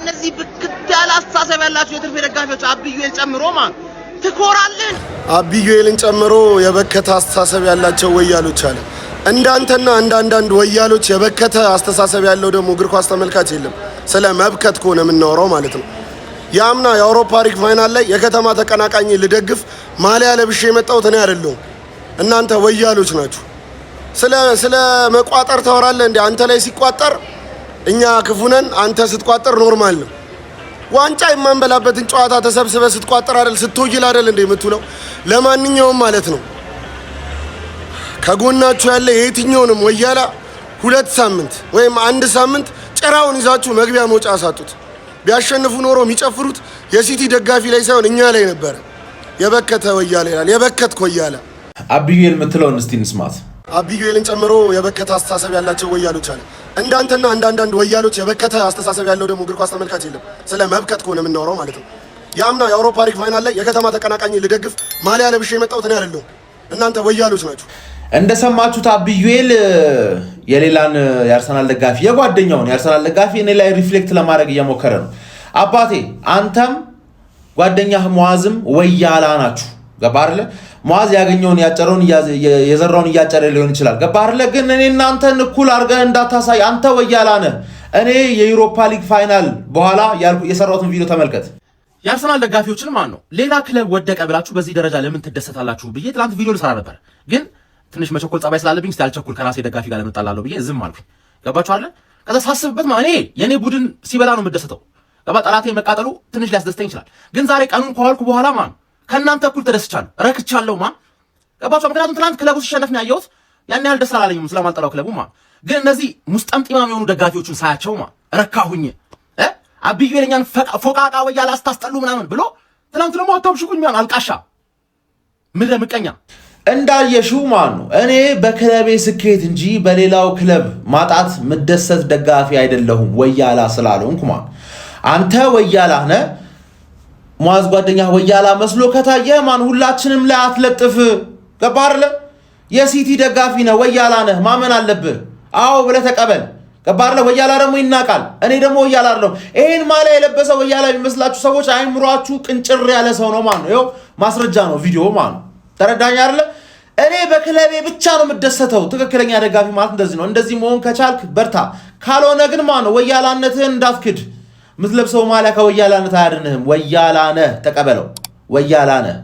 እነዚህ በክታላ አስተሳሰብ ያላችሁ የትርፍ ደጋፊዎች አብዩኤል ጨምሮ ማለት ትኮራለን። አብዩኤልን ጨምሮ የበከተ አስተሳሰብ ያላቸው ወያሎች አለ። እንዳንተና አንዳንድ ወያሎች የበከተ አስተሳሰብ ያለው ደግሞ እግር ኳስ ተመልካች የለም። ስለ መብከት ከሆነ የምናወራው ማለት ነው። ያምና የአውሮፓ ሊግ ፋይናል ላይ የከተማ ተቀናቃኝ ልደግፍ ማሊያ ለብሼ የመጣሁት እኔ አይደለሁም፣ እናንተ ወያሎች ናችሁ። ስለ መቋጠር ታወራለህ እንዴ? አንተ ላይ ሲቋጠር እኛ ክፉነን፣ አንተ ስትቋጠር ኖርማል ነው። ዋንጫ የማንበላበትን ጨዋታ ተሰብስበ ስትቋጠር አይደል ስትወይል አይደል እንዴ የምትውለው? ለማንኛውም ማለት ነው ከጎናችሁ ያለ የትኛውንም ወያላ 2 ሳምንት ወይም 1 ሳምንት ጭራውን ይዛችሁ መግቢያ መውጫ አሳጡት። ቢያሸንፉ ኖሮ የሚጨፍሩት የሲቲ ደጋፊ ላይ ሳይሆን እኛ ላይ ነበር። የበከተ ወያላ ይላል። የበከትክ ወያላ አብዩኤል የምትለውን እስቲ እንስማት። አብዩኤልን ጨምሮ የበከተ አስተሳሰብ ያላቸው ወያሎች አለ። እንዳንተና አንዳንድ ወያሎች የበከተ አስተሳሰብ ያለው ደግሞ እግር ኳስ ተመልካች የለም። ስለ መብከት ከሆነ የምናወራው ማለት ነው። ያምና የአውሮፓ ሊግ ፋይናል ላይ የከተማ ተቀናቃኝ ልደግፍ ማሊያ ለብሼ የመጣሁት እኔ አይደለሁም፣ እናንተ ወያሎች ናችሁ። እንደሰማችሁት አብዩኤል የሌላን የአርሰናል ደጋፊ የጓደኛውን የአርሰናል ደጋፊ እኔ ላይ ሪፍሌክት ለማድረግ እየሞከረ ነው። አባቴ አንተም ጓደኛህ ሙአዝም ወያላ ናችሁ። ገባህ አይደለ? ሙአዝ ያገኘውን ያጨረውን የዘራውን እያጨረ ሊሆን ይችላል። ገባህ አይደለ? ግን እኔ እናንተን እኩል አድርገህ እንዳታሳይ። አንተ ወያላ ነህ። እኔ የዩሮፓ ሊግ ፋይናል በኋላ የሰራሁትን ቪዲዮ ተመልከት። የአርሰናል ደጋፊዎችን ማን ነው ሌላ ክለብ ወደቀ ብላችሁ በዚህ ደረጃ ለምን ትደሰታላችሁ ብዬ ትናንት ቪዲዮ ልሰራ ነበር፣ ግን ትንሽ መቸኮል ጸባይ ስላለብኝ ስላልቸኩል ከራሴ ደጋፊ ጋር ለመጣላለሁ ብዬ ዝም አልኩኝ። ገባችሁ አይደል? ከዛ ሳስብበት እኔ የኔ ቡድን ሲበላ ነው የምደሰተው። ገባ? ጠላቴ መቃጠሉ ትንሽ ሊያስደስተኝ ይችላል፣ ግን ዛሬ ቀኑን ከዋልኩ በኋላ ከእናንተ እኩል ተደስቻለሁ፣ ረክቻለሁ። ገባችሁ? ምክንያቱም ትናንት ክለቡ ሲሸነፍ ነው ያየሁት። ያን ያህል ደስ አላለኝም ስለማልጠላው ክለቡ ግን እነዚህ ሙስጠምጢማም የሆኑ ደጋፊዎችን ሳያቸው ረካሁኝ። አብዩኤል እኛን ፎቃቃ ወያላ አስታስጠሉ ምናምን ብሎ ትናንት ደግሞ አታብሽኩኝ አልቃሻ ምድረ ምቀኛ እንዳየሽው እኔ በክለቤ ስኬት እንጂ በሌላው ክለብ ማጣት ምደሰት ደጋፊ አይደለሁም። ወያላ ስላልሆንኩ አንተ ወያላ ነህ። ሙአዝ ጓደኛህ ወያላ መስሎ ከታየ ሁላችንም ላይ አትለጥፍ። ገባህ አይደለ? የሲቲ ደጋፊ ነህ፣ ወያላ ነህ፣ ማመን አለብህ። አዎ ብለህ ተቀበል። ገባህ አይደለ? ወያላ ደግሞ ይናቃል። እኔ ደግሞ ወያላ አይደለሁ። ይሄን ማሊያ የለበሰ ወያላ የሚመስላችሁ ሰዎች አይምሯችሁ ቅንጭር ያለ ሰው ነው ይኸው ማስረጃ ነው ቪዲዮ ተረዳኝ አይደለ? እኔ በክለቤ ብቻ ነው የምደሰተው። ትክክለኛ ደጋፊ እንደዚህ ነው። እንደዚህ መሆን ከቻልክ በርታ፣ ካልሆነ ግን ወያላነትህን እንዳትክድ። የምትለብሰው ማሊያ ከወያላነት አያድንህም። ወያላ ነህ፣ ተቀበለው። ወያላ ነህ።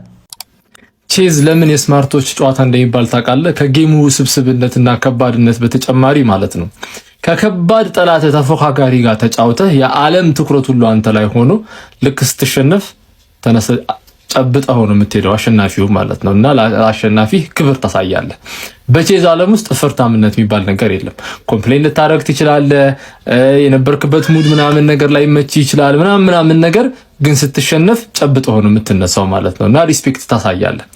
ቼዝ ለምን የስማርቶች ጨዋታ እንደሚባል ታውቃለህ? ከጌሙ ስብስብነትና ከባድነት በተጨማሪ ማለት ነው። ከከባድ ጠላት ተፎካካሪ ጋር ተጫውተህ የዓለም ትኩረት ሁሉ አንተ ላይ ሆኖ ልክ ስትሸነፍ ተነስ ጨብጠው ነው የምትሄደው፣ አሸናፊው ማለት ነው። እና ለአሸናፊ ክብር ታሳያለህ። በቼዝ ዓለም ውስጥ ፍርታምነት የሚባል ነገር የለም። ኮምፕሌን ልታረግ ትችላለህ፣ የነበርክበት ሙድ ምናምን ነገር ላይ መች ይችላል ምናምን ነገር፣ ግን ስትሸነፍ ጨብጠው ነው የምትነሳው ማለት ነው። እና ሪስፔክት ታሳያለህ።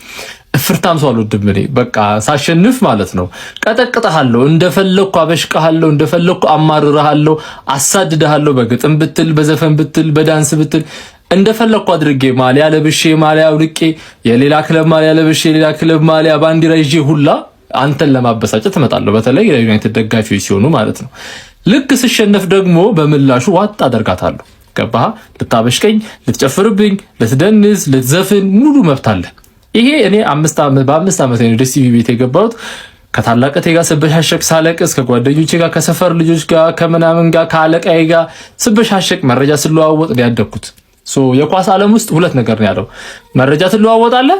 ፍርታም ሰው አልወድም እኔ። በቃ ሳሸንፍ ማለት ነው ቀጠቅጠሃለሁ፣ እንደፈለኩ አበሽቀሃለሁ፣ እንደፈለኩ አማርረሃለሁ፣ አሳድደሃለሁ። በግጥም ብትል፣ በዘፈን ብትል፣ በዳንስ ብትል እንደፈለኩ አድርጌ ማሊያ ለብሼ ማሊያ አውልቄ የሌላ ክለብ ማሊያ ለብሼ የሌላ ክለብ ማሊያ ባንዲራ ይዤ ሁላ አንተን ለማበሳጨት እመጣለሁ። በተለይ የዩናይትድ ደጋፊዎች ሲሆኑ ማለት ነው። ልክ ስሸነፍ ደግሞ በምላሹ ዋጥ አደርጋታለሁ። ገባህ? ልታበሽቀኝ፣ ልትጨፍርብኝ፣ ልትደንስ፣ ልትዘፍን ሙሉ መብት አለ። ይሄ እኔ በ5 ዓመት ነው ዲሲቪ ቤት የገባሁት። ከታላቀቴ ጋር ስበሻሸቅ ሳለቅስ፣ ከጓደኞቼ ጋር፣ ከሰፈር ልጆች ጋር፣ ከምናምን ጋር፣ ከአለቃዬ ጋር ስበሻሸቅ መረጃ ስለዋወጥ ያደግኩት። የኳስ ዓለም ውስጥ 2 ነገር ነው ያለው። መረጃ ትለዋወጣለህ፣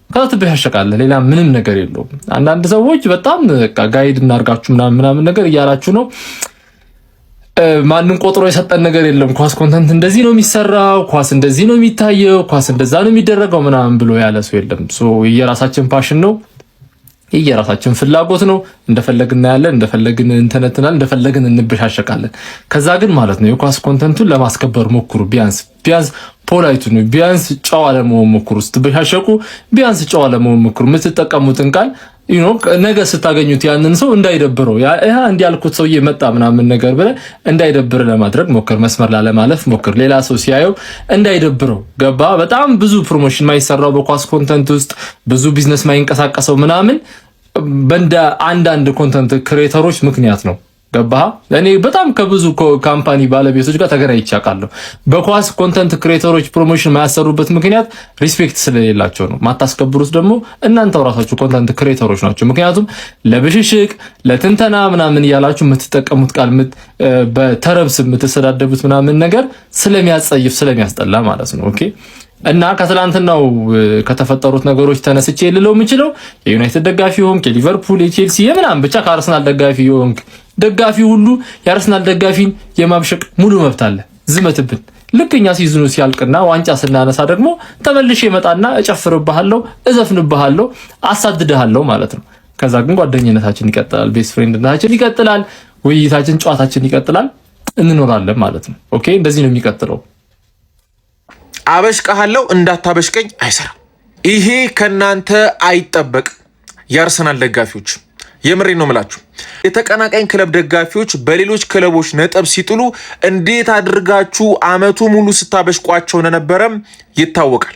ከዛ ትበሻሸቃለህ። ሌላ ምንም ነገር የለውም። አንዳንድ ሰዎች በጣም ጋይድ እናርጋችሁ ምናምን ነገር እያላችሁ ነው። ማንም ቆጥሮ የሰጠን ነገር የለም። ኳስ ኮንተንት እንደዚህ ነው የሚሰራው፣ ኳስ እንደዚህ ነው የሚታየው፣ ኳስ እንደዛ ነው የሚደረገው ምናምን ብሎ ያለ ሰው የለም። የራሳችን ፓሽን ነው፣ የራሳችን ፍላጎት ነው። እንደፈለግን እናያለን፣ እንደፈለግን እንተነትናለን፣ እንደፈለግን እንበሻሸቃለን። ከዛ ግን ማለት ነው የኳስ ኮንተንቱን ለማስከበር ሞክሩ። ቢያንስ ፖላይቱ ነው፣ ቢያንስ ጨዋ ለመሆን ሞክሩ። ስትበሻሸቁ ቢያንስ ጨዋ ለመሆን ሞክሩ። የምትጠቀሙትን ቃል ነገ ስታገኙት ያንን ሰው እንዳይደብረው እንዲያልኩት ሰውዬ መጣ ምናምን ነገር ብለህ እንዳይደብር ለማድረግ ሞክር። መስመር ላለማለፍ ሞክር። ሌላ ሰው ሲያየው እንዳይደብረው። ገባ? በጣም ብዙ ፕሮሞሽን ማይሰራው በኳስ ኮንተንት ውስጥ ብዙ ቢዝነስ ማይንቀሳቀሰው ምናምን በእንደ አንዳንድ ኮንተንት ክሬተሮች ምክንያት ነው። ገባህ? እኔ በጣም ከብዙ ካምፓኒ ባለቤቶች ጋር ተገናኝቼ አውቃለሁ። በኳስ ኮንተንት ክሬተሮች ፕሮሞሽን የማያሰሩበት ምክንያት ሪስፔክት ስለሌላቸው ነው። ማታስከብሩት ደግሞ እናንተው ራሳችሁ ኮንተንት ክሬተሮች ናቸው። ምክንያቱም ለብሽሽቅ ለትንተና ምናምን እያላችሁ የምትጠቀሙት ቃል በተረብስ የምትሰዳደቡት ምናምን ነገር ስለሚያጸይፍ ስለሚያስጠላ ማለት ነው። ኦኬ እና ከትላንትናው ከተፈጠሩት ነገሮች ተነስቼ ልለው የምችለው የዩናይትድ ደጋፊ ሆንክ፣ የሊቨርፑል፣ የቼልሲ የምናምን ብቻ ከአርሰናል ደጋፊ ሆንክ ደጋፊ ሁሉ የአርሰናል ደጋፊን የማብሸቅ ሙሉ መብት አለ። ዝመትብን። ልክኛ ሲዝኑ ሲያልቅና ዋንጫ ስናነሳ ደግሞ ተመልሼ መጣና እጨፍርብሃለሁ፣ እዘፍንብሃለሁ፣ አሳድድሃለሁ ማለት ነው። ከዛ ግን ጓደኝነታችን ይቀጥላል፣ ቤስት ፍሬንድነታችን ይቀጥላል፣ ውይይታችን፣ ጨዋታችን ይቀጥላል፣ እንኖራለን ማለት ነው። ኦኬ እንደዚህ ነው የሚቀጥለው። አበሽቀሃለሁ እንዳታበሽቀኝ አይሰራም። ይሄ ከናንተ አይጠበቅ። የአርሰናል ደጋፊዎች የምሬ ነው ምላችሁ። የተቀናቃኝ ክለብ ደጋፊዎች በሌሎች ክለቦች ነጥብ ሲጥሉ እንዴት አድርጋችሁ አመቱ ሙሉ ስታበሽቋቸው እንደነበረም ይታወቃል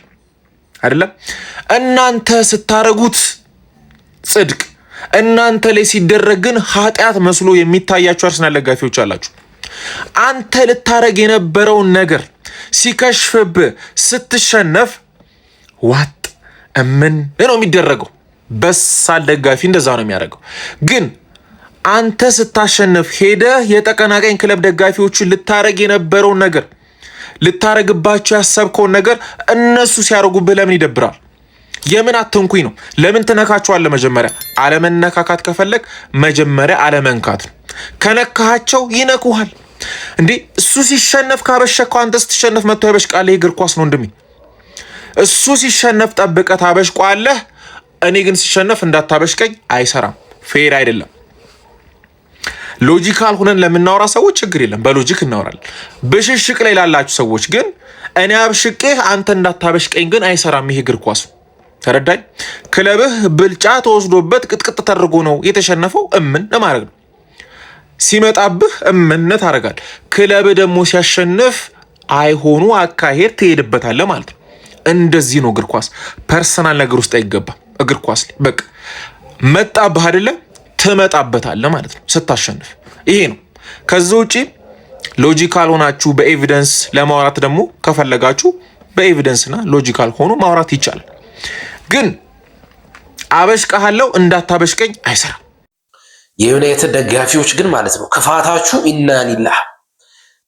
አይደለም? እናንተ ስታረጉት ጽድቅ፣ እናንተ ላይ ሲደረግ ግን ኃጢአት መስሎ የሚታያችሁ አርሰናል ደጋፊዎች አላችሁ። አንተ ልታረግ የነበረውን ነገር ሲከሽፍብህ ስትሸነፍ ዋጥ ምን ነው የሚደረገው? በሳል ደጋፊ እንደዛ ነው የሚያደርገው። ግን አንተ ስታሸንፍ ሄደህ የተቀናቃኝ ክለብ ደጋፊዎችን ልታረግ የነበረውን ነገር ልታረግባቸው ያሰብከውን ነገር እነሱ ሲያደርጉብህ ለምን ይደብራል? የምን አትንኩኝ ነው? ለምን ትነካቸዋለህ? መጀመሪያ አለመነካካት ከፈለግ መጀመሪያ አለመንካት ነው። ከነካቸው ይነኩሃል። እንዴ እሱ ሲሸነፍ ካበሸከው አንተ ስትሸነፍ መጥቶ ያበሽቃል። ይሄ እግር ኳስ ነው ወንድሜ። እሱ ሲሸነፍ ጠብቀህ ታበሽቋለህ። እኔ ግን ሲሸነፍ እንዳታበሽቀኝ አይሰራም። ፌር አይደለም። ሎጂካል ሆነን ለምናወራ ሰዎች ችግር የለም፣ በሎጂክ እናወራለን። ብሽሽቅ ላይ ላላችሁ ሰዎች ግን እኔ አብሽቄህ አንተ እንዳታበሽቀኝ ግን አይሰራም። ይሄ እግር ኳስ ነው። ተረዳኝ። ክለብህ ብልጫ ተወስዶበት ቅጥቅጥ ተደርጎ ነው የተሸነፈው። እምን ለማድረግ ነው ሲመጣብህ እምነት አረጋል። ክለብ ደግሞ ሲያሸንፍ አይሆኑ አካሄድ ትሄድበታለህ ማለት ነው። እንደዚህ ነው እግር ኳስ። ፐርሰናል ነገር ውስጥ አይገባም እግር ኳስ ላይ። በቃ መጣብህ አይደለ ትመጣበታለህ ማለት ነው ስታሸንፍ። ይሄ ነው። ከዛ ውጪ ሎጂካል ሆናችሁ በኤቪደንስ ለማውራት ደግሞ ከፈለጋችሁ በኤቪደንስና ሎጂካል ሆኖ ማውራት ይቻላል። ግን አበሽቀሃለሁ እንዳታበሽቀኝ አይሰራም። የዩናይትድ ደጋፊዎች ግን ማለት ነው ክፋታችሁ ኢናሊላህ።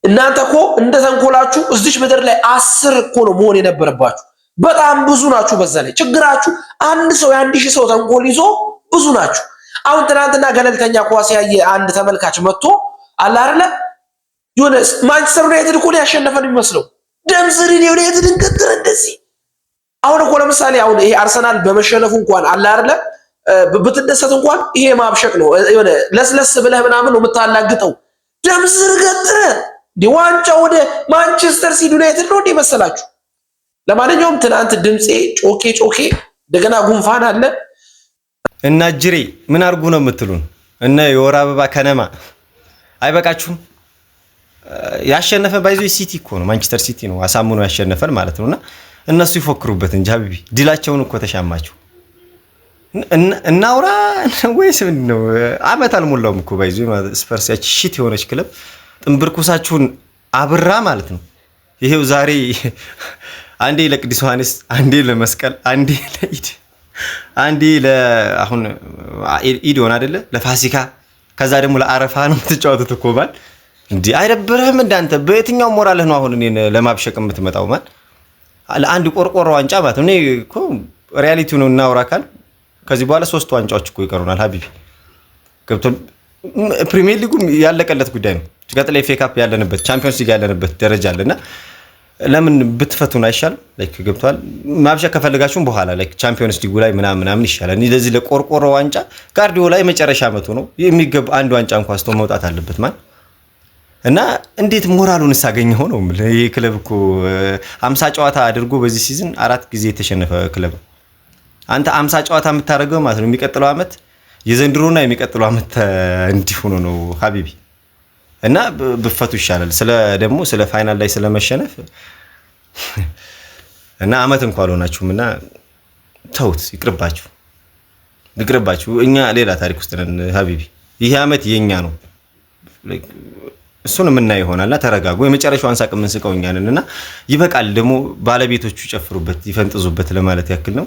እናንተ እኮ እንደ ተንኮላችሁ እዚች ምድር ላይ 10 እኮ ነው መሆን የነበረባችሁ። በጣም ብዙ ናችሁ። በዛ ላይ ችግራችሁ አንድ ሰው የ1000 ሰው ተንኮል ይዞ ብዙ ናችሁ። አሁን ትናንትና ገለልተኛ ኳስ ያየ አንድ ተመልካች መጥቶ አለ አይደለ የሆነ ማንቸስተር ዩናይትድ እኮ ያሸነፈን የሚመስለው ደምዝሪን ዩናይትድ እንቀጥረ እንደዚህ። አሁን እኮ ለምሳሌ አሁን ይሄ አርሰናል በመሸነፉ እንኳን አለ አይደለ ብትደሰት እንኳን ይሄ ማብሸቅ ነው። የሆነ ለስለስ ብለህ ምናምን ነው የምታላግጠው። ደምዝር ገጥረ ዋንጫ ወደ ማንቸስተር ሲቲ ዩናይትድ ነው እንዴ መሰላችሁ? ለማንኛውም ትናንት ድምጼ ጮኬ እንደገና ጉንፋን አለ እና ጅሬ ምን አርጉ ነው የምትሉን? እና የወር አበባ ከነማ አይበቃችሁም? ያሸነፈ ባይዞ ሲቲ እኮ ነው፣ ማንቸስተር ሲቲ ነው አሳምኖ ያሸነፈን ማለት ነውና እነሱ ይፎክሩበት እንጂ ሀቢቢ ድላቸውን እኮ ተሻማችሁ። እናውራ ወይስ ምንድን ነው? አመት አልሞላውም እኮ ባይዞ ስፐርስ ያቺ ሽት የሆነች ክለብ ጥንብርኩሳችሁን አብራ ማለት ነው። ይሄው ዛሬ አንዴ ለቅዱስ ዮሐንስ፣ አንዴ ለመስቀል፣ አንዴ ለኢድ፣ አንዴ ለአሁን ኢድ ሆነ አይደለ ለፋሲካ፣ ከዛ ደግሞ ለአረፋ ነው የምትጫወቱት እኮ ባል። እንዴ አይደብርህም? እንዳንተ በየትኛው ሞራልህ ነው አሁን እኔን ለማብሸቅ የምትመጣው? ማን ለአንድ ቆርቆሮ ዋንጫ ማለት ነው። እኔ እኮ ሪያሊቲው ነው እናውራ ካል ከዚህ በኋላ 3 ዋንጫዎች እኮ ይቀሩናል ሀቢቢ። ገብቶን ፕሪሚየር ሊጉም ያለቀለት ጉዳይ ነው። ቀጥሎ ኤፍ ኤ ካፕ ያለንበት ቻምፒዮንስ ሊግ ያለንበት ደረጃ አለና ለምን ብትፈቱን አይሻልም? ላይክ ገብቷል። ማብሸቅ ከፈለጋችሁም በኋላ ላይክ ቻምፒዮንስ ሊጉ ላይ ምናምን ይሻላል። እኔ ለዚህ ለቆርቆሮ ዋንጫ ጋርዲዮላ የመጨረሻ ዓመቱ ነው የሚገባ አንድ ዋንጫ እንኳን ስቶ መውጣት አለበት ማን እና እንዴት ሞራሉን ሳገኘው ነው። ይሄ ክለብ እኮ 50 ጨዋታ አድርጎ በዚህ ሲዝን 4 ጊዜ የተሸነፈ ክለብ። አንተ 50 ጨዋታ የምታደርገው ማለት ነው የሚቀጥለው ዓመት የዘንድሮና የሚቀጥለው ዓመት እንዲሁ ነው ሀቢቢ። እና ብፈቱ ይሻላል። ደግሞ ስለ ፋይናል ላይ ስለመሸነፍ እና ዓመት እንኳን አልሆናችሁም እና ተውት፣ ይቅርባችሁ። እኛ ሌላ ታሪክ ውስጥ ነን ሀቢቢ። ይሄ ዓመት የኛ ነው። እሱን የምናየው ይሆናልና ተረጋጉ። የመጨረሻውን ሳቅ የምንስቀው እኛ ነንና ይበቃል። ደግሞ ባለቤቶቹ ጨፍሩበት ይፈንጥዙበት ለማለት ያክል ነው።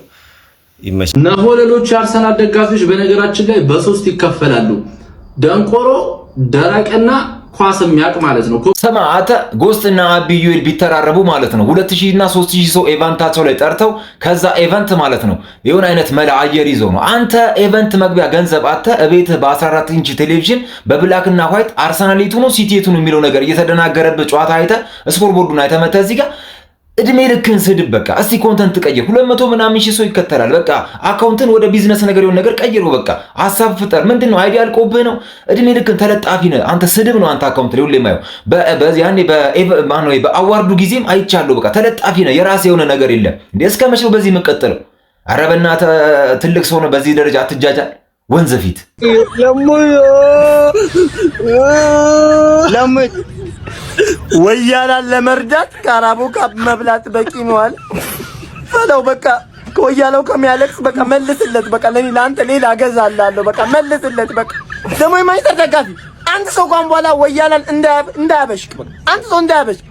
ይመች ነሆለሎች የአርሰናል ደጋፊዎች በነገራችን ላይ በሶስት ይከፈላሉ። ደንቆሮ፣ ደረቅና ኳስ የሚያውቅ ማለት ነው። ሰማ አተ ጎስትና አቢዩል ቢተራረቡ ማለት ነው 2000 እና 3000 ሰው ኤቨንታቸው ላይ ጠርተው ከዛ ኤቨንት ማለት ነው የሆነ አይነት መላ አየር ይዘው ነው። አንተ ኤቨንት መግቢያ ገንዘብ አተ እቤት በ14 ኢንች ቴሌቪዥን በብላክ እና ዋይት አርሰናሊቱ ነው ሲቲቱ ነው የሚለው ነገር እየተደናገረበት ጨዋታ አይተ ስኮር ቦርዱን አይተ መተ እዚህ ጋር እድሜ ልክን ስድብ። በቃ እስቲ ኮንተንት ቀይር። 200 ምናምን ሺህ ሰው ይከተላል። በቃ አካውንትን ወደ ቢዝነስ ነገር የሆነ ነገር ቀይሩ። በቃ ሐሳብ ፍጠር። ምንድነው አይዲያ አልቆብህ ነው? እድሜ ልክን ተለጣፊ ነህ አንተ። ስድብ ነው አንተ አካውንት ላይ ሁሌ የማየው። በዚህ ያኔ በአዋርዱ ጊዜም አይቻለሁ። በቃ ተለጣፊ ነህ። የራስ የሆነ ነገር የለም እንዴ? እስከ መቼ ነው በዚህ የምትቀጥለው? ኧረ በእናትህ ትልቅ ሰው ነው። በዚህ ደረጃ አትጃጃል። ወንዝ ፊት ለምን ወያላን ለመርዳት ካራቦ ካፕ መብላት በቂ ነው አለ ፈለው። በቃ ወያላው ከሚያለቅስ በቃ መልስለት። በቃ ለአንተ ሌላ እገዛልሃለሁ። በቃ መልስለት። በቃ ደግሞ የማይተር ደጋፊ አንድ ሰው እንኳን በኋላ ወያላን እንዳያበሽቅ። በቃ አንድ ሰው እንዳያበሽቅ።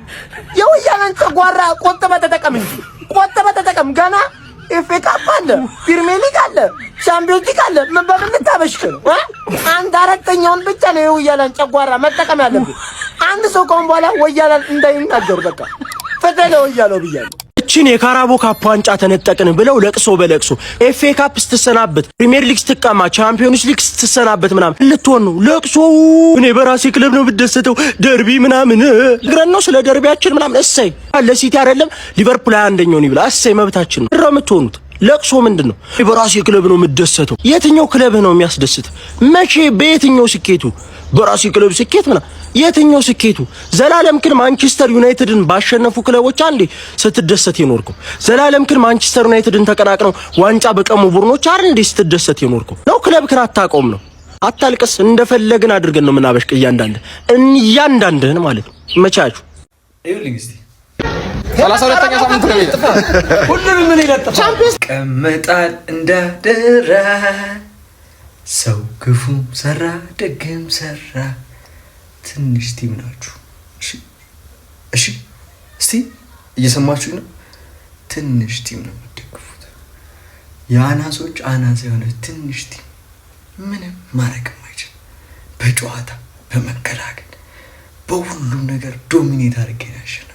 የወያላን ጨጓራ ቆጥበህ ተጠቀም እንጂ ቆጥበህ ተጠቀም። ገና ኤፍኤ ካፕ አለ፣ ፕሪሚየር ሊግ አለ፣ ቻምፒዮንስ ሊግ አለ። ምን በምን ልታበሽቅ ነው? አንድ አራተኛውን ብቻ ነው የወያላን ጨጓራ መጠቀም ያለብህ። አንድ ሰው ከሆነ በኋላ ወያላን እንዳይናገር በቃ ፈተለ ወያለው ብያለሁ። እቺን የካራቦ ካፕ ዋንጫ ተነጠቅን ብለው ለቅሶ በለቅሶ ኤፍኤ ካፕ ስትሰናበት፣ ፕሪሚየር ሊግ ስትቀማ፣ ቻምፒዮንስ ሊግ ስትሰናበት ምናምን ልትሆን ነው ለቅሶ። እኔ በራሴ ክለብ ነው ብደሰተው ደርቢ ምናምን ግረን ነው ስለ ደርቢያችን ምናምን እሰይ ለሲቲ አይደለም ሊቨርፑል አንደኛው ነው ይብላ እሰይ መብታችን ነው። እረ የምትሆኑት ለቅሶ ምንድነው? በራሴ ክለብ ነው የምደሰተው። የትኛው ክለብ ነው የሚያስደስት? መቼ? በየትኛው ስኬቱ? በራሴ ክለብ ስኬት ምናምን የትኛው ስኬቱ? ዘላለም ግን ማንቸስተር ዩናይትድን ባሸነፉ ክለቦች አንዴ ስትደሰት የኖርከው? ዘላለም ግን ማንቸስተር ዩናይትድን ተቀናቅነው ዋንጫ በቀሙ ቡድኖች አይደል እንዴ ስትደሰት የኖርከው? ነው ክለብ ክን አታቆም ነው። አታልቅስ። እንደፈለግን አድርገን ነው ምናበሽቅ እያንዳንድህን ማለት ነው። መቻቹ ይኸውልኝ እስቲ 32ኛ ሳምንት ነው የሚለው ሁሉንም ምን ይለጥፋል? ቻምፒየንስ ቀመጣል እንዳደራ ሰው ክፉም ሰራ ደግም ሰራ ትንሽ ቲም ናችሁ። እሺ እስቲ እየሰማችሁ ነው። ትንሽ ቲም ነው የምትደግፉት። የአናሶች አናሳ የሆነ ትንሽ ቲም ምንም ማድረግ የማይችል በጨዋታ በመከላከል በሁሉም ነገር ዶሚኔት አድርጌ ነው ያሸነፍኩ።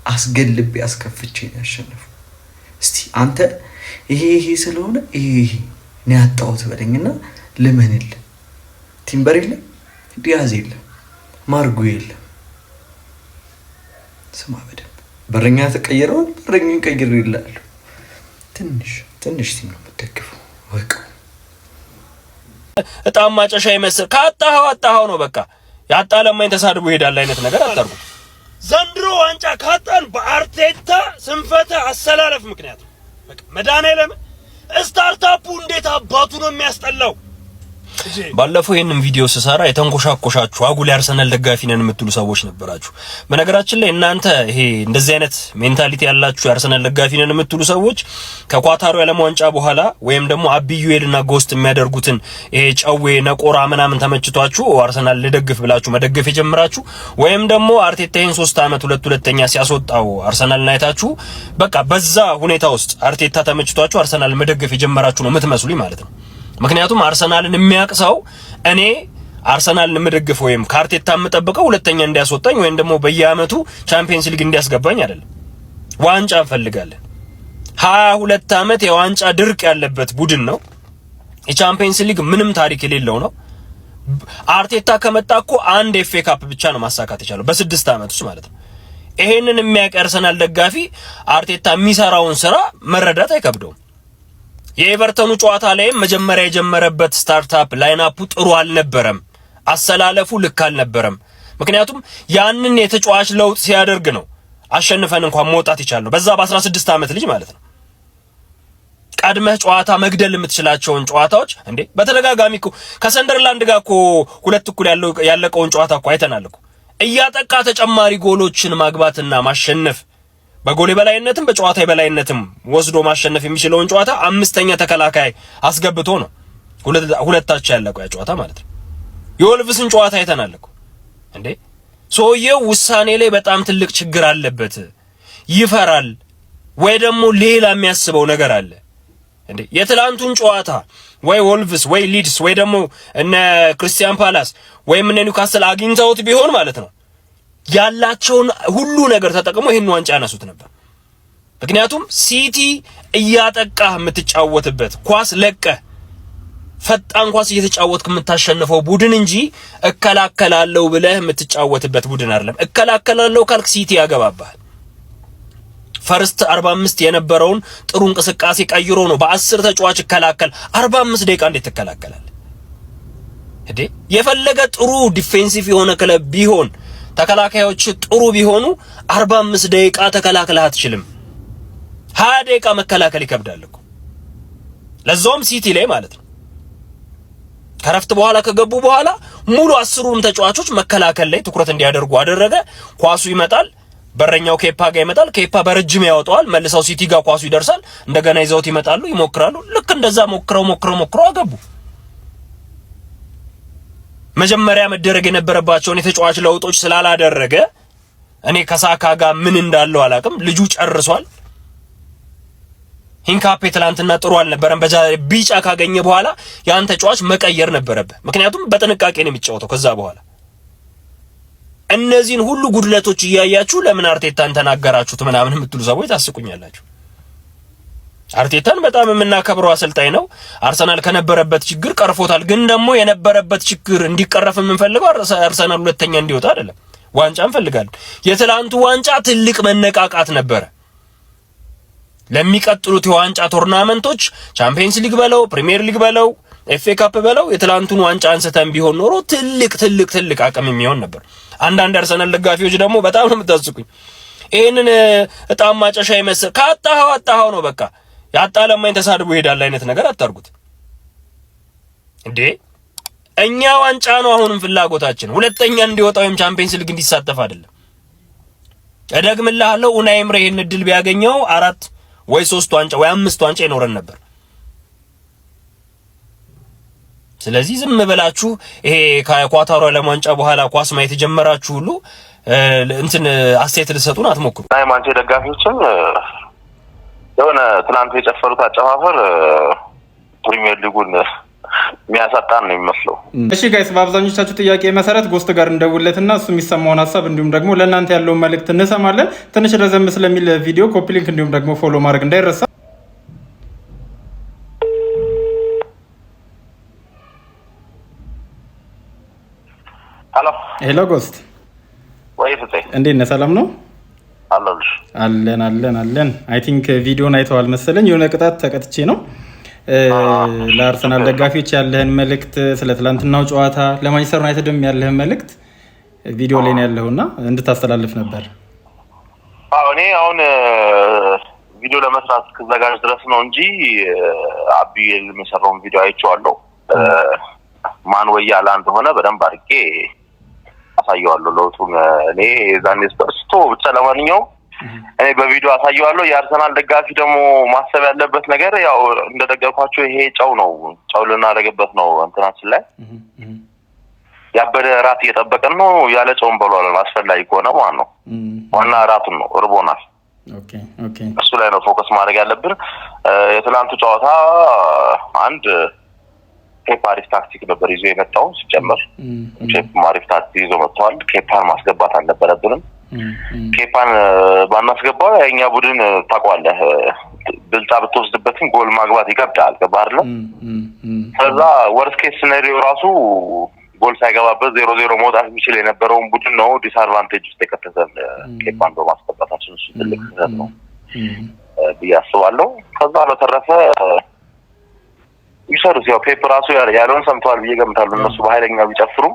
አስገልቤ አስከፍቼ ነው ያሸነፍኩ። እስቲ አንተ ይሄ ስለሆነ ይሄ ነው ያጣሁት በለኝና ልመንል። ቲምበር የለም፣ ዲያዝ የለም፣ ማርጉ የለም። ስማ በደንብ በረኛ ተቀየረው በረኛን ቀይር ይላል። ትንሽ ቲም ነው የምትደግፈው። ወቅ እጣም ማጨሻ ይመስል ካጣኸው ነው በቃ ያጣ ለማኝ ተሳድቦ ይሄዳል አይነት ነገር አታርጉ። ዘንድሮ ዋንጫ ካጣን በአርቴታ ስንፈተ አሰላለፍ ምክንያት ነው። በቃ መድኃኒዓለም ስታርታፑ እንዴት አባቱ ነው የሚያስጠላው። ባለፈው ይሄንን ቪዲዮ ስሰራ የተንኮሻኮሻችሁ አጉል አርሰናል ደጋፊ ነን የምትሉ ሰዎች ነበራችሁ። በነገራችን ላይ እናንተ ይሄ እንደዚህ አይነት ሜንታሊቲ ያላችሁ አርሰናል ደጋፊ ነን የምትሉ ሰዎች ከኳታሩ የዓለም ዋንጫ በኋላ ወይም ደግሞ አቢዩኤልና ጎስት የሚያደርጉትን ይሄ ጨዌ ነቆራ ምናምን ተመችቷችሁ አርሰናል ልደግፍ ብላችሁ መደገፍ የጀመራችሁ ወይም ደግሞ አርቴታ ይሄን 3 አመት ሁለተኛ ሲያስወጣው አርሰናልን አይታችሁ በቃ በዛ ሁኔታ ውስጥ አርቴታ ተመችቷችሁ አርሰናል መደገፍ የጀመራችሁ ነው የምትመስሉኝ ማለት ነው። ምክንያቱም አርሰናልን የሚያቅሰው እኔ አርሰናልን የምደግፈው ወይም ካርቴታ የምጠብቀው ሁለተኛ እንዲያስወጣኝ ወይም ደግሞ በየአመቱ ቻምፒየንስ ሊግ እንዲያስገባኝ አይደለም። ዋንጫ እንፈልጋለን። 22 አመት የዋንጫ ድርቅ ያለበት ቡድን ነው። የቻምፒየንስ ሊግ ምንም ታሪክ የሌለው ነው። አርቴታ ከመጣ እኮ አንድ ኤፍኤ ካፕ ብቻ ነው ማሳካት የቻለው በ6 አመት ውስጥ ማለት ነው። ይሄንን የሚያውቅ አርሰናል ደጋፊ አርቴታ የሚሰራውን ስራ መረዳት አይከብደውም። የኤቨርተኑ ጨዋታ ላይም መጀመሪያ የጀመረበት ስታርታፕ ላይናፑ ጥሩ አልነበረም። አሰላለፉ ልክ አልነበረም። ምክንያቱም ያንን የተጫዋች ለውጥ ሲያደርግ ነው አሸንፈን እንኳን መውጣት ይቻላል። በዛ በ16 አመት ልጅ ማለት ነው። ቀድመህ ጨዋታ መግደል የምትችላቸውን ጨዋታዎች እንዴ በተደጋጋሚ እኮ ከሰንደርላንድ ጋር እኮ 2-1 ያለቀውን ጨዋታ እኮ አይተናል እኮ። እያጠቃ ተጨማሪ ጎሎችን ማግባትና ማሸነፍ በጎል በላይነትም በጨዋታ በላይነትም ወስዶ ማሸነፍ የሚችለውን ጨዋታ አምስተኛ ተከላካይ አስገብቶ ነው ሁለታቸው ያለቀው ያ ጨዋታ ማለት ነው። የወልቭስን ጨዋታ አይተናል እኮ እንዴ ሰውየው ውሳኔ ላይ በጣም ትልቅ ችግር አለበት፣ ይፈራል ወይ ደግሞ ሌላ የሚያስበው ነገር አለ እንዴ። የትላንቱን ጨዋታ ወይ ወልቭስ ወይ ሊድስ ወይ ደግሞ እነ ክሪስቲያን ፓላስ ወይ እነ ኒውካስል አግኝተውት ቢሆን ማለት ነው ያላቸውን ሁሉ ነገር ተጠቅመው ይሄን ዋንጫ ያነሱት ነበር። ምክንያቱም ሲቲ እያጠቃህ የምትጫወትበት ኳስ ለቀህ ፈጣን ኳስ እየተጫወትክ የምታሸንፈው ቡድን እንጂ እከላከላለሁ ብለህ የምትጫወትበት ቡድን አይደለም። እከላከላለሁ ካልክ ሲቲ ያገባባል። ፈርስት 45 የነበረውን ጥሩ እንቅስቃሴ ቀይሮ ነው በ10 ተጫዋች ይከላከል 45 ደቂቃ እንዴት ትከላከላለህ እንዴ? የፈለገ ጥሩ ዲፌንሲቭ የሆነ ክለብ ቢሆን ተከላካዮች ጥሩ ቢሆኑ 45 ደቂቃ ተከላክለህ አትችልም። 20 ደቂቃ መከላከል ይከብዳል እኮ ለዛውም ሲቲ ላይ ማለት ነው። ከረፍት በኋላ ከገቡ በኋላ ሙሉ 10ሩም ተጫዋቾች መከላከል ላይ ትኩረት እንዲያደርጉ አደረገ። ኳሱ ይመጣል፣ በረኛው ኬፓ ጋር ይመጣል፣ ኬፓ በረጅም ያወጣዋል፣ መልሰው ሲቲ ጋር ኳሱ ይደርሳል፣ እንደገና ይዘውት ይመጣሉ፣ ይሞክራሉ። ልክ እንደዛ ሞክረው አገቡ። መጀመሪያ መደረግ የነበረባቸውን የተጫዋች ለውጦች ስላላደረገ እኔ ከሳካ ጋር ምን እንዳለው አላቅም። ልጁ ጨርሷል። ሂንካፔ ትላንትና ጥሩ አልነበረም። ቢጫ ካገኘ በኋላ ያን ተጫዋች መቀየር ነበረበት። ምክንያቱም በጥንቃቄ ነው የሚጫወተው። ከዛ በኋላ እነዚህን ሁሉ ጉድለቶች እያያችሁ ለምን አርቴታን ተናገራችሁት ምናምን የምትሉ ሰዎች ታስቁኛላችሁ። አርቴታን በጣም የምናከብረው አሰልጣኝ ነው። አርሰናል ከነበረበት ችግር ቀርፎታል። ግን ደግሞ የነበረበት ችግር እንዲቀረፍ የምንፈልገው አርሰናል ሁለተኛ እንዲወጣ አይደለም፣ ዋንጫ እንፈልጋለን። የትላንቱ ዋንጫ ትልቅ መነቃቃት ነበረ። ለሚቀጥሉት የዋንጫ ቶርናመንቶች ቻምፒየንስ ሊግ በለው ፕሪሚየር ሊግ በለው ኤፍኤ ካፕ በለው የትላንቱን ዋንጫ አንስተን ቢሆን ኖሮ ትልቅ አቅም የሚሆን ነበር። አንዳንድ አርሰናል ደጋፊዎች ደግሞ በጣም ነው የምታስቁኝ። ይሄንን እጣም ማጨሻ ይመስል ካጣሃው ነው በቃ ያጣለማኝ ተሳድቦ ይሄዳል አይነት ነገር አታርጉት እንዴ። እኛ ዋንጫ ነው አሁንም ፍላጎታችን፣ ሁለተኛ እንዲወጣ ወይም ቻምፒየንስ ሊግ እንዲሳተፍ አይደለም። እደግምልሃለሁ ኡናይ ኤምሬ ይሄን እድል ቢያገኘው 4 ወይ 3 ዋንጫ ወይ 5 ዋንጫ ይኖረን ነበር። ስለዚህ ዝም ብላችሁ ይሄ ከኳታሩ ዓለም ዋንጫ በኋላ ኳስ ማየት የጀመራችሁ ሁሉ እንትን አስተያየት ልትሰጡን አትሞክሩ። ማንቸስተር ደጋፊዎችም የሆነ ትናንት የጨፈሩት አጨፋፈር ፕሪሚየር ሊጉን የሚያሳጣን ነው የሚመስለው። እሺ ጋይስ፣ በአብዛኞቻችሁ ጥያቄ መሰረት ጎስት ጋር እንደውለትና እሱ የሚሰማውን ሀሳብ እንዲሁም ደግሞ ለእናንተ ያለውን መልእክት እንሰማለን። ትንሽ ረዘም ስለሚል ቪዲዮ ኮፒ ሊንክ እንዲሁም ደግሞ ፎሎ ማድረግ እንዳይረሳ። ሄሎ ጎስት፣ ወይ ፍፄ እንዴት ነህ? ሰላም ነው? አለሁልሽ። አለን። አይ ቲንክ ቪዲዮን አይተዋል መሰለኝ። የሆነ ቅጣት ተቀጥቼ ነው። ለአርሰናል ደጋፊዎች ያለህን መልእክት፣ ስለ ትላንትናው ጨዋታ ለማንቸስተር ዩናይትድም ያለህን መልእክት ቪዲዮ ላይ ነው ያለውና እንድታስተላልፍ ነበር። እኔ አሁን ቪዲዮ ለመስራት እስክዘጋጅ ድረስ ነው እንጂ አብዩኤል የሚሰራውን ቪዲዮ አይቼዋለሁ። ማን ወያላ እንደሆነ በደንብ አድርጌ አሳየዋለሁ ለውጡን። እኔ ዛኔ ስቶ ብቻ ለማንኛውም እኔ በቪዲዮ አሳየዋለሁ። የአርሰናል ደጋፊ ደግሞ ማሰብ ያለበት ነገር ያው እንደደገርኳቸው ይሄ ጨው ነው። ጨው ልናደርግበት ነው እንትናችን ላይ ያበደ ራት እየጠበቀን ነው። ያለ ጨው እንበሏለን አስፈላጊ ከሆነ ማለት ነው። ዋና ራቱን ነው እርቦናል። እሱ ላይ ነው ፎከስ ማድረግ ያለብን። የትላንቱ ጨዋታ አንድ ፔፕ አሪፍ ታክቲክ ነበር ይዞ የመጣው። ሲጀመር ፔፕ አሪፍ ታክቲክ ይዞ መጥቷል። ኬፓን ማስገባት አልነበረብንም። ኬፓን ባናስገባው የኛ ቡድን ታውቀዋለህ፣ ብልጫ ብትወስድበትም ጎል ማግባት ይከብዳል። ገባህ አይደል? ከዛ ወርስት ኬስ ሲናሪዮ ራሱ ጎል ሳይገባበት 0-0 መውጣት የሚችል የነበረውን ቡድን ነው ዲስአድቫንቴጅ ውስጥ የከተተን ኬፓን በማስገባታችን። እሱ ትልቅ ስህተት ነው ብዬ አስባለሁ። ከዛ በተረፈ ይሰሩት ያው ፔፕ ራሱ ያለውን ሰምተዋል ብዬ ገምታለሁ። እነሱ በኃይለኛው ቢጨፍሩም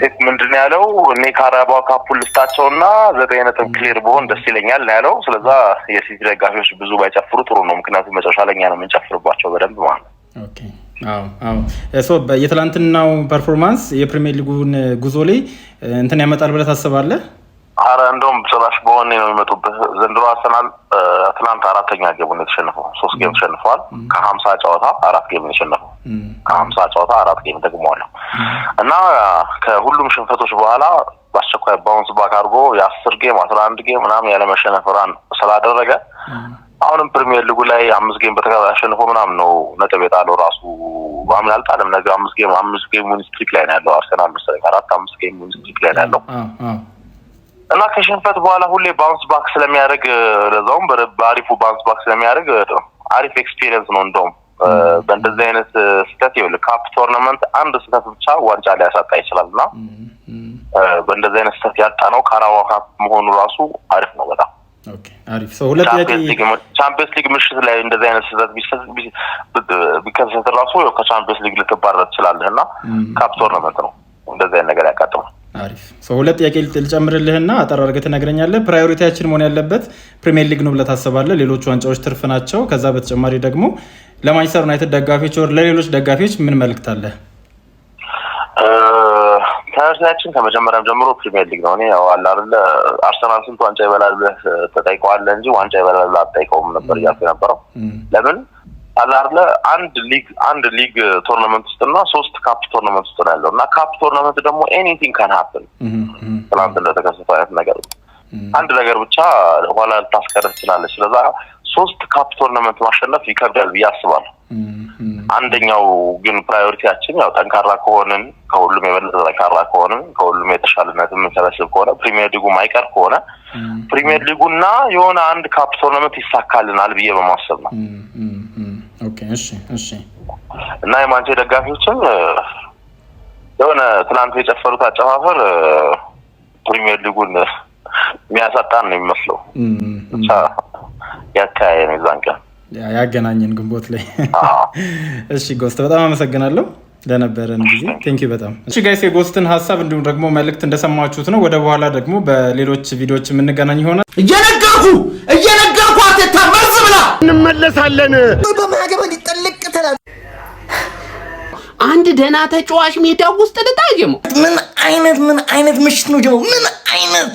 ፔፕ ምንድን ነው ያለው? እኔ ካራባው ካፑን ልስጣቸውና 9 ነጥብ ክሊር በሆን ደስ ይለኛል ነው ያለው። ስለዛ የሲቲ ደጋፊዎች ብዙ ባይጨፍሩ ጥሩ ነው፣ ምክንያቱም መጨረሻ ለኛ ነው የምንጨፍርባቸው በደንብ ማለት ነው። የትላንትናው ፐርፎርማንስ የፕሪሚየር ሊጉን ጉዞ ላይ እንትን ያመጣል ብለህ ታስባለህ? አረ እንደውም ጭራሽ በሆነ ነው የሚመጡበት። ዘንድሮ አርሰናል ትናንት 4ኛ ጌሙን የተሸነፈው 3 ጌም ተሸንፈዋል። ከ50 ጨዋታ 4 ጌም የተሸነፈው ከ50 ጨዋታ 4 ጌም ደግመዋል። እና ከሁሉም ሽንፈቶች በኋላ በአስቸኳይ ባውንስ ባክ አድርጎ የ10 ጌም 11 ጌም ምናምን ያለ መሸነፍ ራን ስላደረገ አሁንም ፕሪሚየር ሊጉ ላይ 5 ጌም በተከታታይ አሸንፎ ምናምን ነው ነጥብ የጣለው ራሱ አሁን ያልጣለም ነገ 5 ጌም ዊን ስትሪክ ላይ ነው ያለው አርሰናል መሰለኝ 4-5 ጌም ዊን ስትሪክ ላይ ነው ያለው እና ከሽንፈት በኋላ ሁሌ ባውንስ ባክ ስለሚያደርግ ለዛውም በአሪፉ ባውንስ ባክ ስለሚያደርግ አሪፍ ኤክስፒሪየንስ ነው እንደውም በእንደዚህ አይነት ስህተት ይኸውልህ ካፕ ቶርናመንት አንድ ስህተት ብቻ ዋንጫ ሊያሳጣ ይችላልና በእንደዚህ አይነት ስህተት ያጣነው ካራባኦ ካፕ መሆኑ ራሱ አሪፍ ነው በጣም ኦኬ አሪፍ ሰው ሁለት ቻምፒየንስ ሊግ ምሽት ላይ እንደዚህ አይነት ስህተት ቢከሰት ራሱ ከቻምፒየንስ ሊግ ልትባረር ትችላለህና ካፕ ቶርናመንት ነው እንደዚህ አይነት ነገር ያጋጥማል አሪፍ ሰው ሁለት ጥያቄ ልጨምርልህና አጠር አድርገህ ትነግረኛለህ ፕራዮሪቲያችን መሆን ያለበት ፕሪሚየር ሊግ ነው ብለህ ታስባለህ ሌሎች ዋንጫዎች ትርፍ ናቸው ከዛ በተጨማሪ ደግሞ ለማንቸስተር ዩናይትድ ደጋፊዎች ወር ለሌሎች ደጋፊዎች ምን መልእክት አለ ፕራዮሪቲያችን ከመጀመሪያም ጀምሮ ፕሪሚየር ሊግ ነው እኔ ያው አለ አይደል አርሰናል ስንት ዋንጫ ይበላል ብለህ ተጠይቀዋለህ እንጂ ዋንጫ ይበላል ብለህ አትጠይቀውም ነበር እያልኩ የነበረው ለምን አለ አይደል አንድ ሊግ ቶርናመንት ውስጥና 3 ካፕ ቶርናመንት ውስጥ ነው ያለው እና ካፕ ቶርናመንት ደግሞ ኤኒቲንግ ካን ሃፕን ትናንት እንደተከሰተው አይነት ነገር አንድ ነገር ብቻ ኋላ ልታስቀርህ ትችላለች ስለዛ 3 ካፕ ቶርናመንት ማሸነፍ ይከብዳል ብዬ አስባለሁ አንደኛው ግን ፕራዮሪቲያችን ያው ጠንካራ ከሆነን ከሁሉም የበለጠ ጠንካራ ከሆነን ከሁሉም የተሻለነት የምንሰበስብ ከሆነ ፕሪሚየር ሊጉ ማይቀር ከሆነ ፕሪሚየር ሊጉና የሆነ አንድ ካፕ ቶርናመንት ይሳካልናል ብዬ በማሰብ ነው ኦኬ እሺ እና የማንቸስተር ደጋፊዎችም የሆነ ትናንት የጨፈሩት አጨፋፈር ፕሪሚየር ሊጉን የሚያሳጣን ነው የሚመስለው ብቻ ያካየን ይዛንቀ ያገናኘን ግንቦት ላይ እሺ ጎስት በጣም አመሰግናለሁ ለነበረን ጊዜ ቴንክ ዩ በጣም እሺ ጋይስ የጎስትን ሀሳብ እንዲሁም ደግሞ መልእክት እንደሰማችሁት ነው ወደ በኋላ ደግሞ በሌሎች ቪዲዮዎች የምንገናኝ ይሆናል እየነገርኩ አትታ መርዝ ብላ እንመለሳለን በማገባ ሊጠልቅ ተላ አንድ ደና ተጫዋች ሜዳ ውስጥ ልታጀሙ ምን አይነት ምሽት ነው ጀሙ ምን አይነት